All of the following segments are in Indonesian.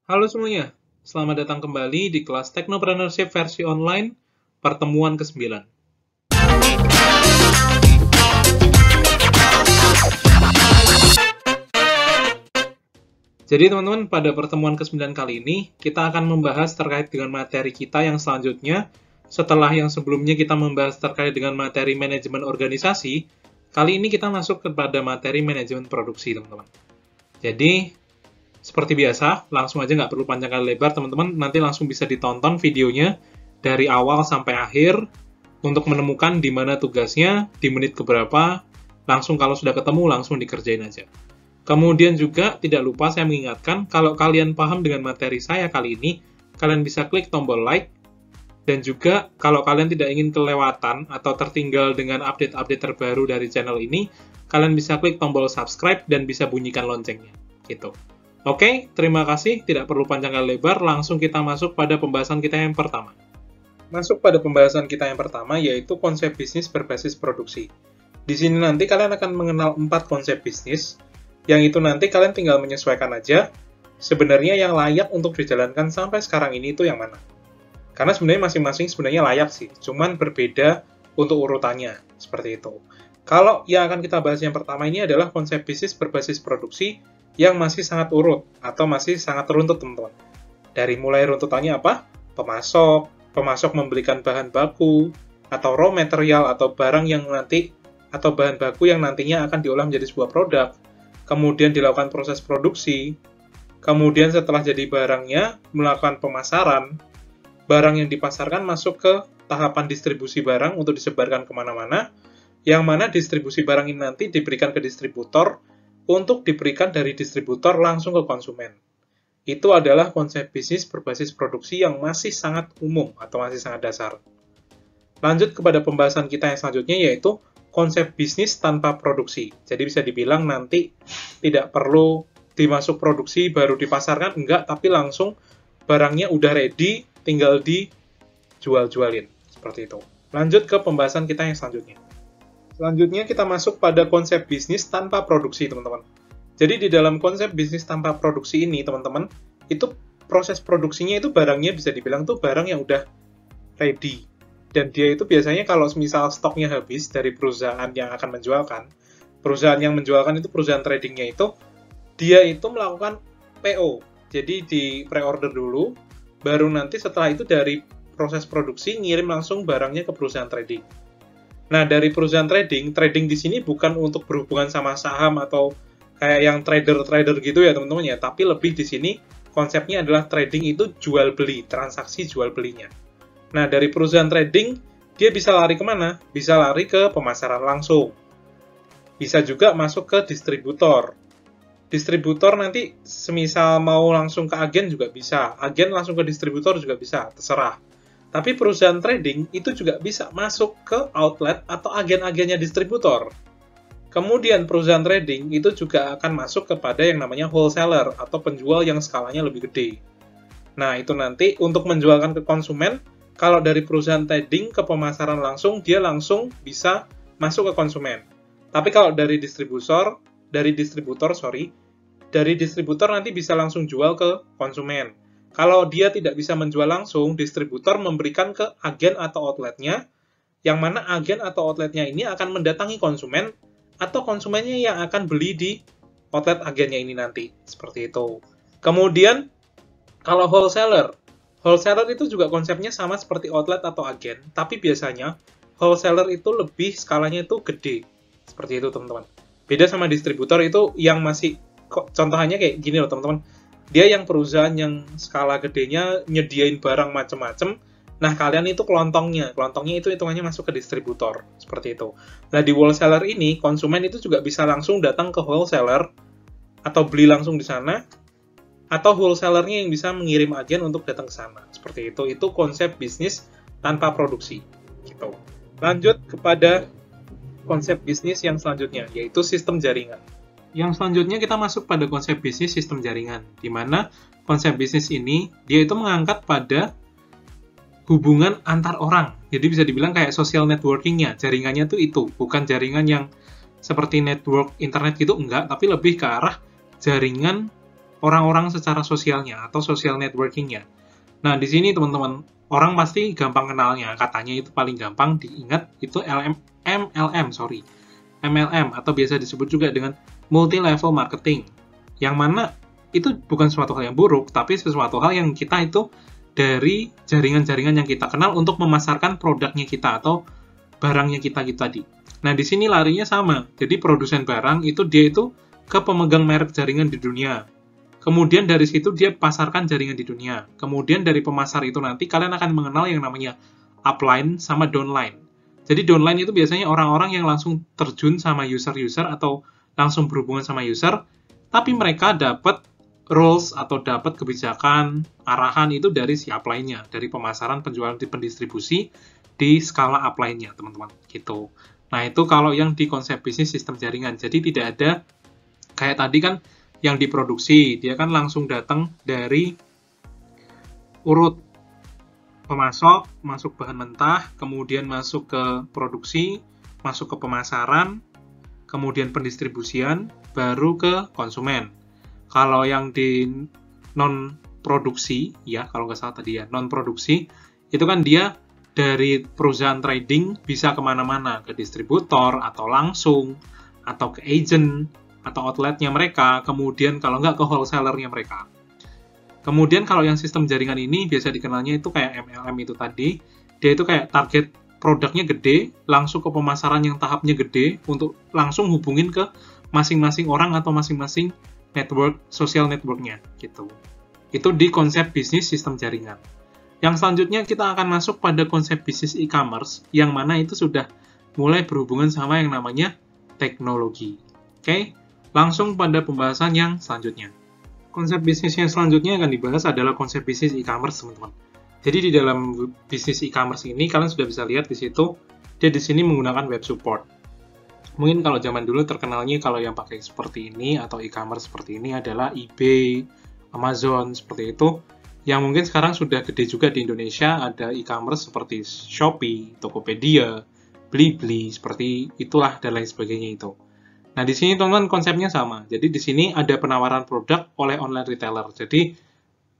Halo semuanya, selamat datang kembali di kelas Technopreneurship versi online, pertemuan ke-9. Jadi teman-teman, pada pertemuan ke-9 kali ini, kita akan membahas terkait dengan materi kita yang selanjutnya. Setelah yang sebelumnya kita membahas terkait dengan materi manajemen organisasi, kali ini kita masuk kepada materi manajemen produksi, teman-teman. Jadi, seperti biasa, langsung aja nggak perlu panjang kali lebar, teman-teman. Nanti langsung bisa ditonton videonya dari awal sampai akhir untuk menemukan di mana tugasnya, di menit keberapa. Langsung kalau sudah ketemu, langsung dikerjain aja. Kemudian juga tidak lupa saya mengingatkan, kalau kalian paham dengan materi saya kali ini, kalian bisa klik tombol like. Dan juga kalau kalian tidak ingin kelewatan atau tertinggal dengan update-update terbaru dari channel ini, kalian bisa klik tombol subscribe dan bisa bunyikan loncengnya. Gitu. Oke, terima kasih. Tidak perlu panjang kali lebar, langsung kita masuk pada pembahasan kita yang pertama. Masuk pada pembahasan kita yang pertama, yaitu konsep bisnis berbasis produksi. Di sini nanti kalian akan mengenal 4 konsep bisnis, yang itu nanti kalian tinggal menyesuaikan aja, sebenarnya yang layak untuk dijalankan sampai sekarang ini itu yang mana. Karena sebenarnya masing-masing sebenarnya layak sih, cuman berbeda untuk urutannya, seperti itu. Kalau yang akan kita bahas yang pertama ini adalah konsep bisnis berbasis produksi, yang masih sangat urut atau masih sangat runtut, teman-teman. Dari mulai runtutannya apa? Pemasok membelikan bahan baku atau raw material atau barang yang nanti atau bahan baku yang nantinya akan diolah menjadi sebuah produk. Kemudian dilakukan proses produksi. Kemudian setelah jadi barangnya melakukan pemasaran. Barang yang dipasarkan masuk ke tahapan distribusi barang untuk disebarkan kemana-mana. Yang mana distribusi barang ini nanti diberikan ke distributor untuk diberikan dari distributor langsung ke konsumen. Itu adalah konsep bisnis berbasis produksi yang masih sangat umum atau masih sangat dasar. Lanjut kepada pembahasan kita yang selanjutnya, yaitu konsep bisnis tanpa produksi. Jadi bisa dibilang nanti tidak perlu dimasuk produksi baru dipasarkan, enggak, tapi langsung barangnya udah ready, tinggal dijual-jualin. Seperti itu. Lanjut ke pembahasan kita yang selanjutnya. Selanjutnya kita masuk pada konsep bisnis tanpa produksi, teman-teman. Jadi di dalam konsep bisnis tanpa produksi ini, teman-teman, itu proses produksinya itu barangnya bisa dibilang tuh barang yang udah ready. Dan dia itu biasanya kalau misal stoknya habis dari perusahaan yang akan menjualkan, perusahaan yang menjualkan itu perusahaan tradingnya itu, dia itu melakukan PO. Jadi di pre-order dulu, baru nanti setelah itu dari proses produksi ngirim langsung barangnya ke perusahaan trading. Nah, dari perusahaan trading di sini bukan untuk berhubungan sama saham atau kayak yang trader-trader gitu ya, teman-teman ya, tapi lebih di sini konsepnya adalah trading itu jual beli, transaksi jual belinya. Nah, dari perusahaan trading, dia bisa lari kemana? Bisa lari ke pemasaran langsung. Bisa juga masuk ke distributor. Distributor nanti semisal mau langsung ke agen juga bisa, agen langsung ke distributor juga bisa, terserah. Tapi perusahaan trading itu juga bisa masuk ke outlet atau agen-agennya distributor. Kemudian perusahaan trading itu juga akan masuk kepada yang namanya wholesaler atau penjual yang skalanya lebih gede. Nah, itu nanti untuk menjualkan ke konsumen, kalau dari perusahaan trading ke pemasaran langsung, dia langsung bisa masuk ke konsumen. Tapi kalau dari distributor nanti bisa langsung jual ke konsumen. Kalau dia tidak bisa menjual langsung, distributor memberikan ke agen atau outletnya, yang mana agen atau outletnya ini akan mendatangi konsumen, atau konsumennya yang akan beli di outlet agennya ini nanti. Seperti itu. Kemudian, kalau wholesaler itu juga konsepnya sama seperti outlet atau agen, tapi biasanya wholesaler itu lebih skalanya itu gede. Seperti itu, teman-teman. Beda sama distributor itu yang masih, contohnya kayak gini loh, teman-teman. Dia yang perusahaan yang skala gedenya nyediain barang macam-macam. Nah, kalian itu kelontongnya itu hitungannya masuk ke distributor, seperti itu. Nah, di wholesaler ini, konsumen itu juga bisa langsung datang ke wholesaler, atau beli langsung di sana, atau wholesalernya yang bisa mengirim agen untuk datang ke sana, seperti itu. Itu konsep bisnis tanpa produksi, gitu. Lanjut kepada konsep bisnis yang selanjutnya, yaitu sistem jaringan. Yang selanjutnya kita masuk pada konsep bisnis sistem jaringan, di mana konsep bisnis ini, dia itu mengangkat pada hubungan antar orang. Jadi bisa dibilang kayak social networking-nya, jaringannya tuh itu, bukan jaringan yang seperti network internet gitu, enggak, tapi lebih ke arah jaringan orang-orang secara sosialnya atau social networking-nya. Nah, di sini teman-teman, orang pasti gampang kenalnya, katanya itu paling gampang diingat itu MLM atau biasa disebut juga dengan multi-level marketing. Yang mana itu bukan suatu hal yang buruk, tapi sesuatu hal yang kita itu dari jaringan-jaringan yang kita kenal untuk memasarkan produknya kita atau barangnya kita gitu tadi. Nah, di sini larinya sama. Jadi produsen barang itu dia itu ke pemegang merek jaringan di dunia. Kemudian dari situ dia pasarkan jaringan di dunia. Kemudian dari pemasar itu nanti kalian akan mengenal yang namanya upline sama downline. Jadi downline itu biasanya orang-orang yang langsung terjun sama user-user atau langsung berhubungan sama user, tapi mereka dapat rules atau dapat kebijakan, arahan itu dari si upline-nya, dari pemasaran, penjualan, di pendistribusi di skala upline-nya, teman-teman. Gitu. Nah, itu kalau yang di konsep bisnis sistem jaringan. Jadi tidak ada kayak tadi kan yang diproduksi, dia kan langsung datang dari urut pemasok, masuk bahan mentah, kemudian masuk ke produksi, masuk ke pemasaran, kemudian pendistribusian, baru ke konsumen. Kalau yang di non-produksi, ya kalau nggak salah tadi ya, non-produksi, itu kan dia dari perusahaan trading bisa kemana-mana, ke distributor, atau langsung, atau ke agent, atau outletnya mereka, kemudian kalau nggak ke wholesalernya mereka. Kemudian kalau yang sistem jaringan ini, biasa dikenalnya itu kayak MLM itu tadi, dia itu kayak target produknya gede, langsung ke pemasaran yang tahapnya gede, untuk langsung hubungin ke masing-masing orang atau masing-masing network, social networknya, gitu. Itu di konsep bisnis sistem jaringan. Yang selanjutnya kita akan masuk pada konsep bisnis e-commerce, yang mana itu sudah mulai berhubungan sama yang namanya teknologi. Oke, langsung pada pembahasan yang selanjutnya. Konsep bisnis yang selanjutnya akan dibahas adalah konsep bisnis e-commerce, teman-teman. Jadi di dalam bisnis e-commerce ini, kalian sudah bisa lihat di situ, dia di sini menggunakan web support. Mungkin kalau zaman dulu terkenalnya kalau yang pakai seperti ini atau e-commerce seperti ini adalah eBay, Amazon, seperti itu. Yang mungkin sekarang sudah gede juga di Indonesia, ada e-commerce seperti Shopee, Tokopedia, Blibli, seperti itulah dan lain sebagainya itu. Nah, di sini teman-teman konsepnya sama. Jadi di sini ada penawaran produk oleh online retailer. Jadi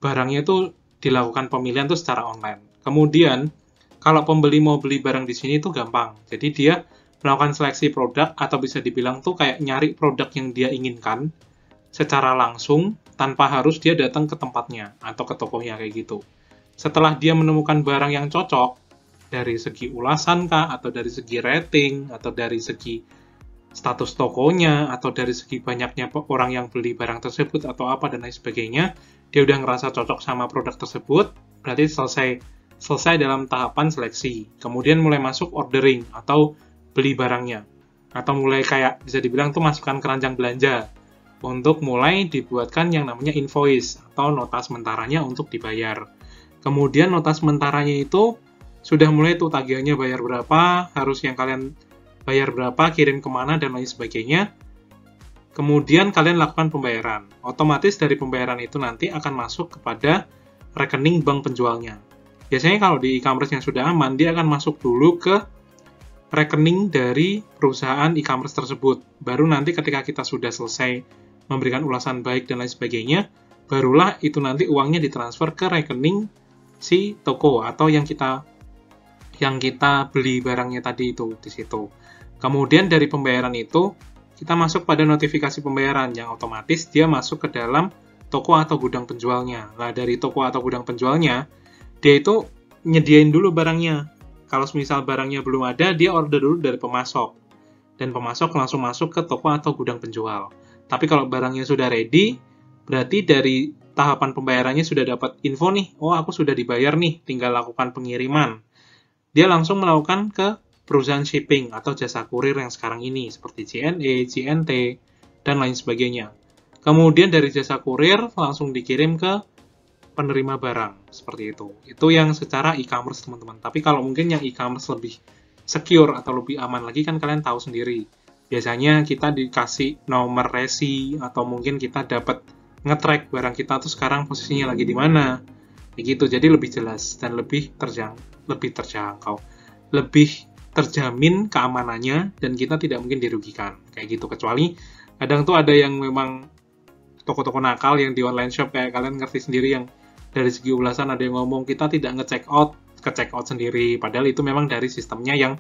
barangnya itu dilakukan pemilihan tuh secara online. Kemudian kalau pembeli mau beli barang di sini itu gampang. Jadi dia melakukan seleksi produk atau bisa dibilang tuh kayak nyari produk yang dia inginkan secara langsung tanpa harus dia datang ke tempatnya atau ke tokonya kayak gitu. Setelah dia menemukan barang yang cocok dari segi ulasan kah, atau dari segi rating, atau dari segi status tokonya, atau dari segi banyaknya orang yang beli barang tersebut atau apa dan lain sebagainya, dia udah ngerasa cocok sama produk tersebut, berarti selesai dalam tahapan seleksi. Kemudian mulai masuk ordering atau beli barangnya, atau mulai kayak bisa dibilang tuh masukkan keranjang belanja untuk mulai dibuatkan yang namanya invoice atau nota sementaranya untuk dibayar. Kemudian nota sementaranya itu sudah mulai tuh tagihannya bayar berapa, harus yang kalian bayar berapa, kirim kemana, dan lain sebagainya. Kemudian kalian lakukan pembayaran. Otomatis dari pembayaran itu nanti akan masuk kepada rekening bank penjualnya. Biasanya kalau di e-commerce yang sudah aman, dia akan masuk dulu ke rekening dari perusahaan e-commerce tersebut. Baru nanti ketika kita sudah selesai memberikan ulasan baik dan lain sebagainya, barulah itu nanti uangnya ditransfer ke rekening si toko atau yang kita beli barangnya tadi itu di situ. Kemudian dari pembayaran itu kita masuk pada notifikasi pembayaran yang otomatis dia masuk ke dalam toko atau gudang penjualnya. Nah, dari toko atau gudang penjualnya dia itu nyediain dulu barangnya. Kalau misal barangnya belum ada, dia order dulu dari pemasok. Dan pemasok langsung masuk ke toko atau gudang penjual. Tapi kalau barangnya sudah ready, berarti dari tahapan pembayarannya sudah dapat info nih, oh aku sudah dibayar nih, tinggal lakukan pengiriman. Dia langsung melakukan ke perusahaan shipping atau jasa kurir yang sekarang ini, seperti JNE, JNT, dan lain sebagainya. Kemudian dari jasa kurir langsung dikirim ke penerima barang, seperti itu. Itu yang secara e-commerce, teman-teman. Tapi kalau mungkin yang e-commerce lebih secure atau lebih aman lagi, kan kalian tahu sendiri. Biasanya kita dikasih nomor resi, atau mungkin kita dapat nge-track barang kita tuh sekarang posisinya lagi di mana. Begitu, jadi lebih jelas dan lebih terjangkau. Lebih terjamin keamanannya dan kita tidak mungkin dirugikan. Kayak gitu, kecuali kadang tuh ada yang memang toko-toko nakal yang di online shop, kayak kalian ngerti sendiri, yang dari segi ulasan ada yang ngomong kita tidak nge-check out, ke-check out sendiri, padahal itu memang dari sistemnya yang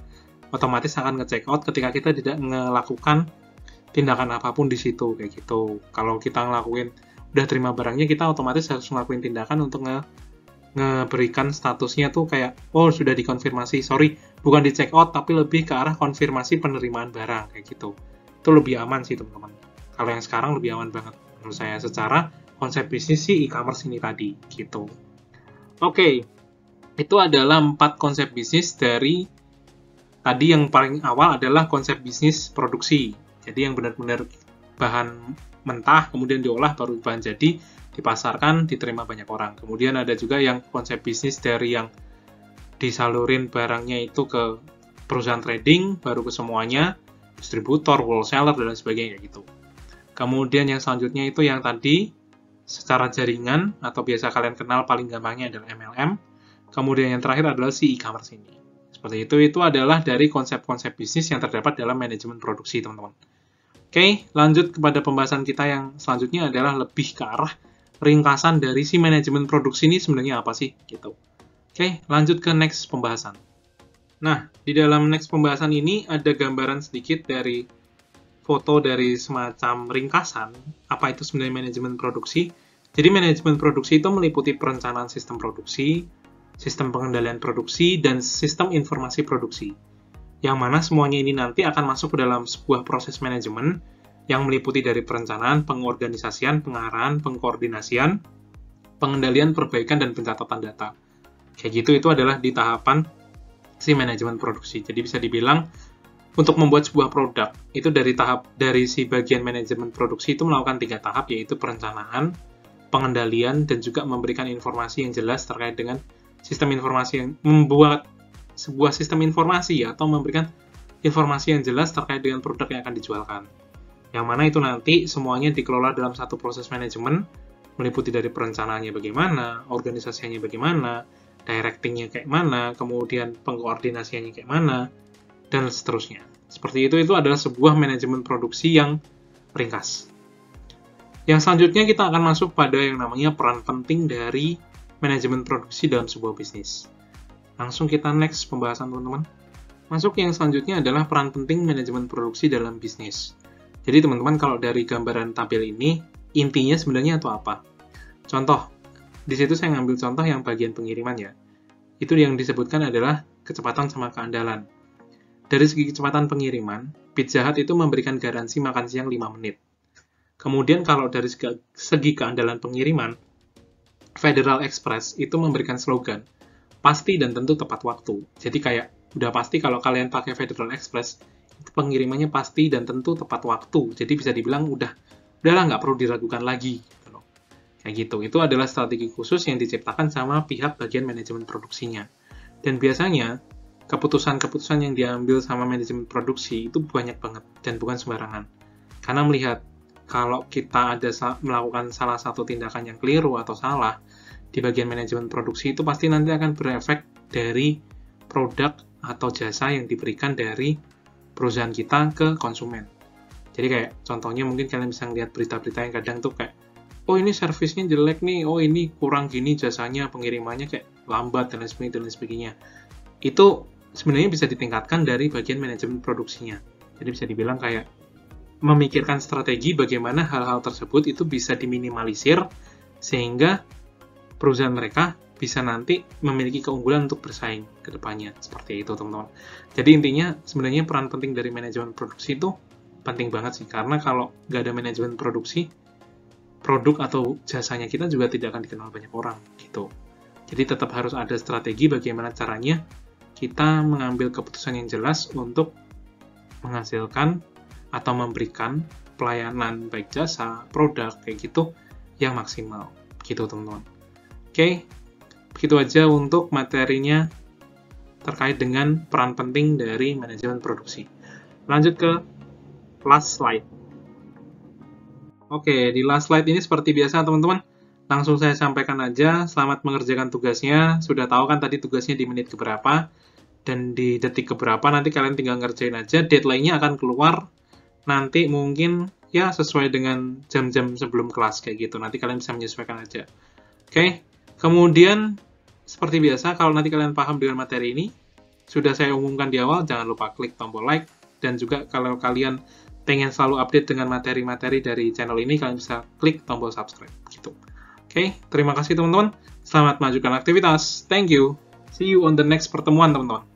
otomatis akan nge-check out ketika kita tidak melakukan tindakan apapun di situ, kayak gitu. Kalau kita ngelakuin, udah terima barangnya, kita otomatis harus ngelakuin tindakan untuk ngeberikan statusnya tuh kayak, oh sudah dikonfirmasi, sorry, bukan di check out, tapi lebih ke arah konfirmasi penerimaan barang, kayak gitu. Itu lebih aman sih teman-teman. Kalau yang sekarang lebih aman banget menurut saya secara konsep bisnis si e-commerce ini tadi, gitu. Oke, itu adalah 4 konsep bisnis dari tadi. Yang paling awal adalah konsep bisnis produksi. Jadi yang benar-benar bahan mentah, kemudian diolah, baru bahan jadi, dipasarkan, diterima banyak orang. Kemudian ada juga yang konsep bisnis dari yang disalurin barangnya itu ke perusahaan trading, baru ke semuanya, distributor, wholesaler, dan sebagainya gitu. Kemudian yang selanjutnya itu yang tadi, secara jaringan, atau biasa kalian kenal paling gampangnya adalah MLM. Kemudian yang terakhir adalah si e-commerce ini. Seperti itu adalah dari konsep-konsep bisnis yang terdapat dalam manajemen produksi, teman-teman. Oke, lanjut kepada pembahasan kita yang selanjutnya adalah lebih ke arah ringkasan dari si manajemen produksi ini sebenarnya apa sih, gitu. Oke, lanjut ke next pembahasan. Nah, di dalam next pembahasan ini ada gambaran sedikit dari foto dari semacam ringkasan, apa itu sebenarnya manajemen produksi. Jadi manajemen produksi itu meliputi perencanaan sistem produksi, sistem pengendalian produksi, dan sistem informasi produksi. Yang mana semuanya ini nanti akan masuk ke dalam sebuah proses manajemen yang meliputi dari perencanaan, pengorganisasian, pengarahan, pengkoordinasian, pengendalian, perbaikan, dan pencatatan data. Kayak gitu, itu adalah di tahapan si manajemen produksi. Jadi bisa dibilang untuk membuat sebuah produk, itu dari si bagian manajemen produksi itu melakukan 3 tahap, yaitu perencanaan, pengendalian, dan juga memberikan informasi yang jelas terkait dengan sistem informasi, yang membuat sebuah sistem informasi atau memberikan informasi yang jelas terkait dengan produk yang akan dijualkan. Yang mana itu nanti semuanya dikelola dalam satu proses manajemen, meliputi dari perencanaannya bagaimana, organisasinya bagaimana, directingnya kayak mana, kemudian pengkoordinasiannya kayak mana, dan seterusnya. Seperti itu adalah sebuah manajemen produksi yang ringkas. Yang selanjutnya kita akan masuk pada yang namanya peran penting dari manajemen produksi dalam sebuah bisnis. Langsung kita next pembahasan, teman-teman. Masuk yang selanjutnya adalah peran penting manajemen produksi dalam bisnis. Jadi teman-teman, kalau dari gambaran tabel ini, intinya sebenarnya itu apa? Contoh, di situ saya ngambil contoh yang bagian pengiriman ya. Itu yang disebutkan adalah kecepatan sama keandalan. Dari segi kecepatan pengiriman, Pizza Hut itu memberikan garansi makan siang 5 menit. Kemudian kalau dari segi keandalan pengiriman, Federal Express itu memberikan slogan, pasti dan tentu tepat waktu. Jadi kayak, udah pasti kalau kalian pakai Federal Express, itu pengirimannya pasti dan tentu tepat waktu. Jadi bisa dibilang udahlah nggak perlu diragukan lagi. Kayak gitu. Itu adalah strategi khusus yang diciptakan sama pihak bagian manajemen produksinya. Dan biasanya, keputusan-keputusan yang diambil sama manajemen produksi itu banyak banget dan bukan sembarangan. Karena melihat kalau kita ada melakukan salah satu tindakan yang keliru atau salah di bagian manajemen produksi, itu pasti nanti akan berefek dari produk atau jasa yang diberikan dari perusahaan kita ke konsumen. Jadi kayak contohnya mungkin kalian bisa lihat berita-berita yang kadang tuh kayak, oh ini servisnya jelek nih, oh ini kurang gini jasanya, pengirimannya kayak lambat dan lain sebagainya. Itu sebenarnya bisa ditingkatkan dari bagian manajemen produksinya. Jadi bisa dibilang kayak memikirkan strategi bagaimana hal-hal tersebut itu bisa diminimalisir sehingga perusahaan mereka bisa nanti memiliki keunggulan untuk bersaing ke depannya. Seperti itu, teman-teman. Jadi intinya sebenarnya peran penting dari manajemen produksi itu penting banget sih, karena kalau nggak ada manajemen produksi, produk atau jasanya kita juga tidak akan dikenal banyak orang gitu. Jadi tetap harus ada strategi bagaimana caranya kita mengambil keputusan yang jelas untuk menghasilkan atau memberikan pelayanan baik jasa, produk, kayak gitu yang maksimal. Gitu, teman-teman. Oke, begitu aja untuk materinya terkait dengan peran penting dari manajemen produksi. Lanjut ke last slide. Oke, di last slide ini seperti biasa, teman-teman. Langsung saya sampaikan aja, selamat mengerjakan tugasnya. Sudah tahu kan tadi tugasnya di menit keberapa? dan di detik keberapa nanti kalian tinggal ngerjain aja. Deadline-nya akan keluar nanti mungkin ya sesuai dengan jam-jam sebelum kelas kayak gitu. Nanti kalian bisa menyesuaikan aja. Oke, kemudian seperti biasa kalau nanti kalian paham dengan materi ini, sudah saya umumkan di awal, jangan lupa klik tombol like, dan juga kalau kalian pengen selalu update dengan materi-materi dari channel ini, kalian bisa klik tombol subscribe gitu. Oke, terima kasih teman-teman. Selamat melanjutkan aktivitas. Thank you. See you on the next pertemuan, teman-teman.